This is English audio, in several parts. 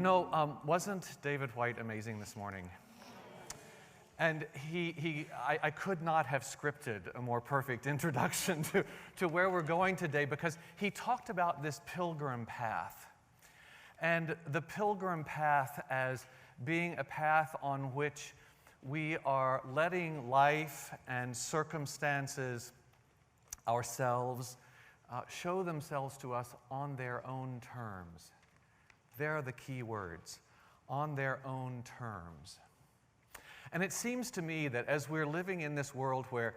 Wasn't David White amazing this morning? And I could not have scripted a more perfect introduction to where we're going today, because he talked about this pilgrim path. And the pilgrim path as being a path on which we are letting life and circumstances, ourselves, show themselves to us on their own terms. There are the key words, on their own terms. And it seems to me that as we're living in this world where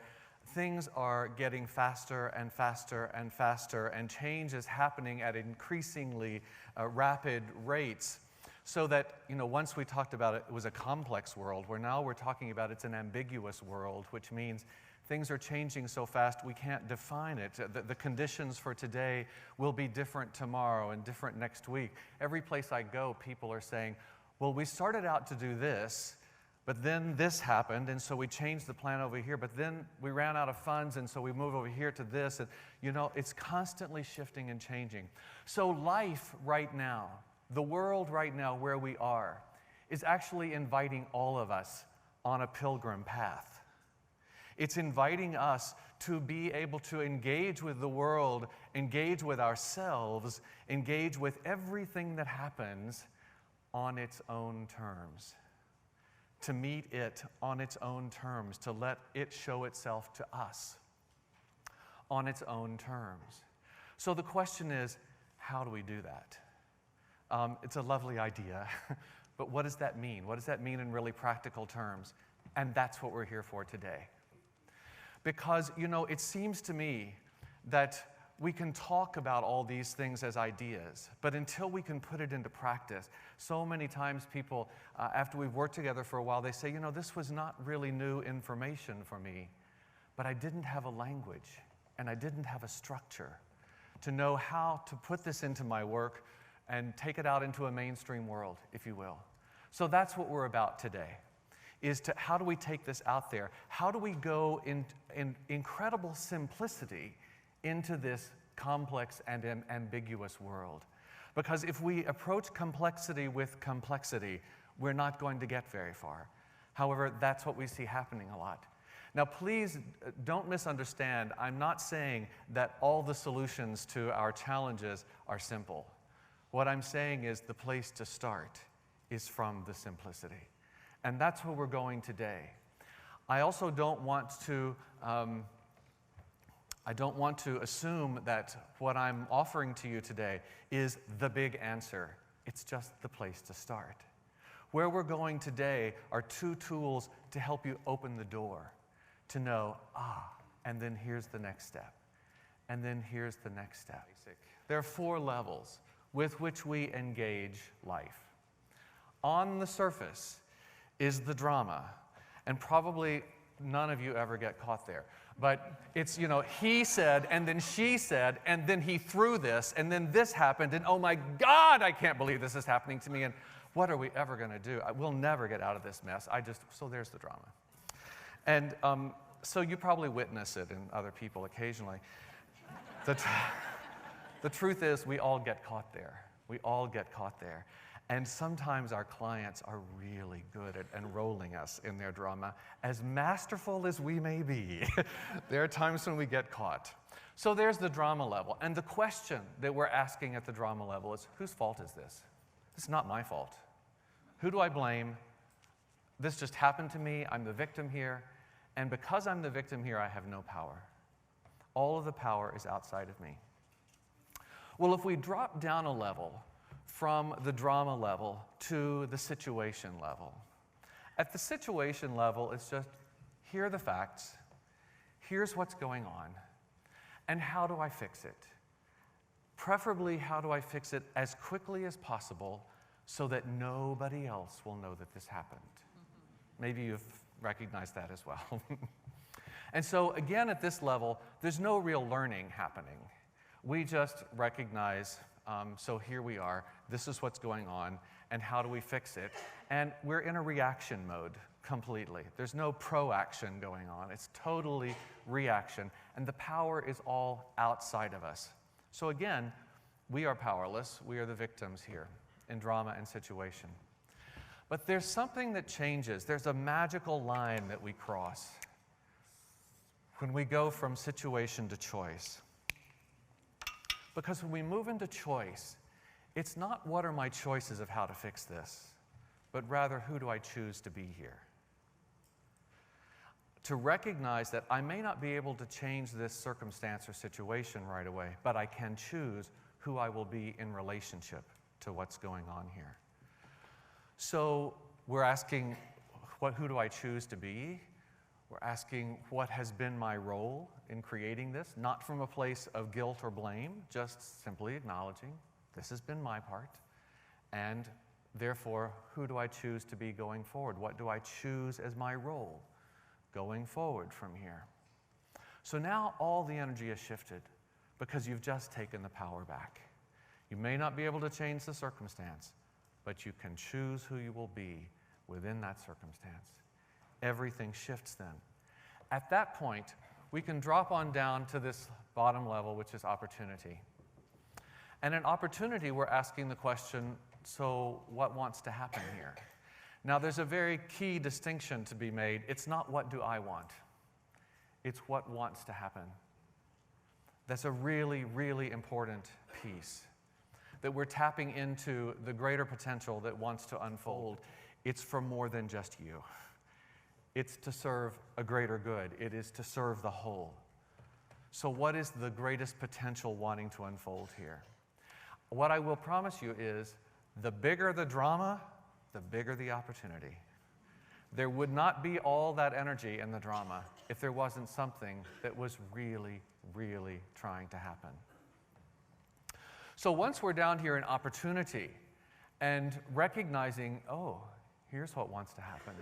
things are getting faster and faster and faster, and change is happening at increasingly rapid rates, so that, once we talked about it, it was a complex world, where now we're talking about it's an ambiguous world, which means things are changing so fast we can't define it. The conditions for today will be different tomorrow and different next week. Every place I go, people are saying, well, we started out to do this, but then this happened, and so we changed the plan over here, but then we ran out of funds, and so we moved over here to this. And, it's constantly shifting and changing. So life right now, the world right now where we are, is actually inviting all of us on a pilgrim path. It's inviting us to be able to engage with the world, engage with ourselves, engage with everything that happens on its own terms. To meet it on its own terms, to let it show itself to us on its own terms. So the question is, how do we do that? It's a lovely idea, but what does that mean? What does that mean in really practical terms? And that's what we're here for today. Because, it seems to me that we can talk about all these things as ideas, but until we can put it into practice, so many times people, after we've worked together for a while, they say, this was not really new information for me, but I didn't have a language, and I didn't have a structure to know how to put this into my work and take it out into a mainstream world, if you will. So that's what we're about today, is to how do we take this out there? How do we go in incredible simplicity into this complex and ambiguous world? Because if we approach complexity with complexity, we're not going to get very far. However, that's what we see happening a lot. Now, please don't misunderstand. I'm not saying that all the solutions to our challenges are simple. What I'm saying is the place to start is from the simplicity. And that's where we're going today. I also don't want to assume that what I'm offering to you today is the big answer. It's just the place to start. Where we're going today are two tools to help you open the door, to know, and then here's the next step. And then here's the next step. There are 4 levels with which we engage life. On the surface is the drama, and probably none of you ever get caught there. But it's, he said, and then she said, and then he threw this, and then this happened, and oh my God, I can't believe this is happening to me, and what are we ever going to do? We'll never get out of this mess. So there's the drama. And so you probably witness it in other people occasionally. The truth is, we all get caught there. We all get caught there. And sometimes our clients are really good at enrolling us in their drama. As masterful as we may be, there are times when we get caught. So there's the drama level. And the question that we're asking at the drama level is, whose fault is this? This is not my fault. Who do I blame? This just happened to me. I'm the victim here. And because I'm the victim here, I have no power. All of the power is outside of me. Well, if we drop down a level from the drama level to the situation level. At the situation level, it's just, here are the facts, here's what's going on, and how do I fix it? Preferably, how do I fix it as quickly as possible so that nobody else will know that this happened? Maybe you've recognized that as well. And so, again, at this level, there's no real learning happening. We just recognize, so here we are, this is what's going on, and how do we fix it? And we're in a reaction mode completely. There's no proaction going on. It's totally reaction, and the power is all outside of us. So again, we are powerless. We are the victims here in drama and situation. But there's something that changes. There's a magical line that we cross when we go from situation to choice. Because when we move into choice, it's not what are my choices of how to fix this, but rather who do I choose to be here? To recognize that I may not be able to change this circumstance or situation right away, but I can choose who I will be in relationship to what's going on here. So we're asking, who do I choose to be? We're asking, what has been my role in creating this? Not from a place of guilt or blame, just simply acknowledging, this has been my part. And therefore, who do I choose to be going forward? What do I choose as my role going forward from here? So now all the energy has shifted because you've just taken the power back. You may not be able to change the circumstance, but you can choose who you will be within that circumstance. Everything shifts then. At that point, we can drop on down to this bottom level, which is opportunity. And in opportunity, we're asking the question, so what wants to happen here? Now, there's a very key distinction to be made. It's not what do I want. It's what wants to happen. That's a really, really important piece. That we're tapping into the greater potential that wants to unfold. It's for more than just you. It's to serve a greater good. It is to serve the whole. So what is the greatest potential wanting to unfold here? What I will promise you is, the bigger the drama, the bigger the opportunity. There would not be all that energy in the drama if there wasn't something that was really, really trying to happen. So once we're down here in opportunity and recognizing, oh, here's what wants to happen.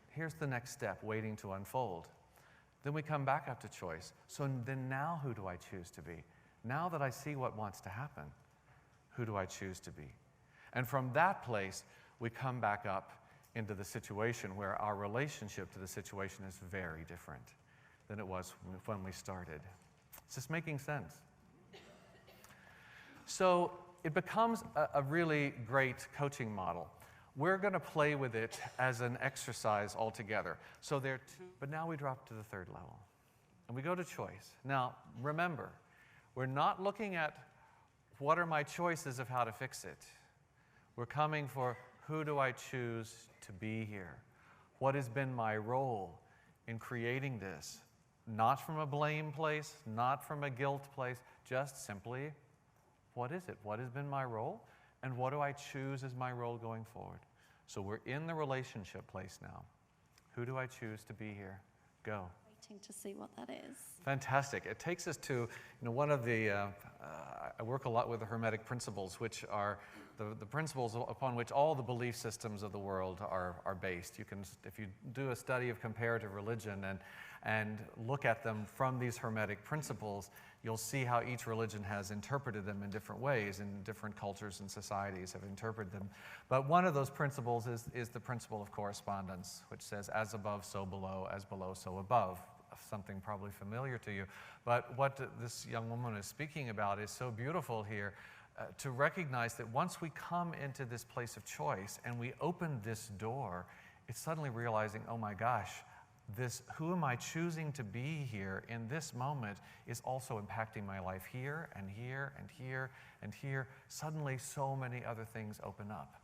Here's the next step waiting to unfold. Then we come back up to choice. So then now who do I choose to be? Now that I see what wants to happen, who do I choose to be? And from that place, we come back up into the situation where our relationship to the situation is very different than it was when we started. Is this making sense? So it becomes a really great coaching model. We're going to play with it as an exercise altogether. So there are two, but now we drop to the third level. And we go to choice. Now, remember, we're not looking at what are my choices of how to fix it. We're coming for who do I choose to be here? What has been my role in creating this? Not from a blame place, not from a guilt place, just simply, what is it? What has been my role? And what do I choose as my role going forward? So we're in the relationship place now. Who do I choose to be here? Go. Waiting to see what that is. Fantastic. It takes us to one of the, I work a lot with the Hermetic principles, which are the principles upon which all the belief systems of the world are based. You can, if you do a study of comparative religion and look at them from these Hermetic principles, you'll see how each religion has interpreted them in different ways, and different cultures and societies have interpreted them. But one of those principles is the principle of correspondence, which says, as above, so below, as below, so above. Something probably familiar to you. But what this young woman is speaking about is so beautiful here, to recognize that once we come into this place of choice and we open this door, it's suddenly realizing, oh my gosh, who am I choosing to be here in this moment is also impacting my life here and here and here and here. Suddenly, so many other things open up.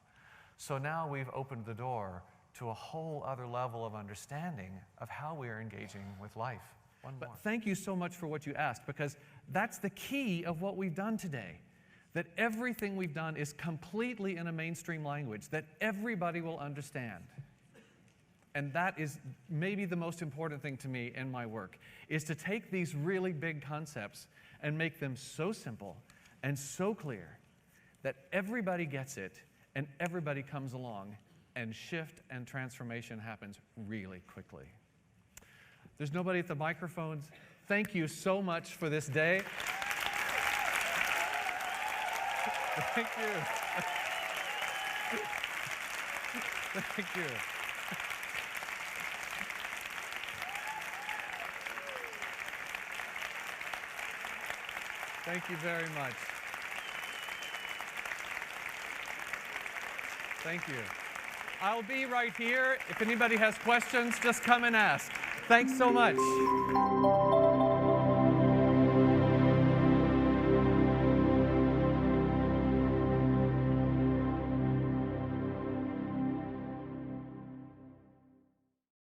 So now we've opened the door to a whole other level of understanding of how we are engaging with life. But thank you so much for what you asked, because that's the key of what we've done today. That everything we've done is completely in a mainstream language that everybody will understand. And that is maybe the most important thing to me in my work, is to take these really big concepts and make them so simple and so clear that everybody gets it and everybody comes along, and shift and transformation happens really quickly. There's nobody at the microphones. Thank you so much for this day. Thank you. Thank you. Thank you very much. Thank you. I'll be right here. If anybody has questions, just come and ask. Thanks so much.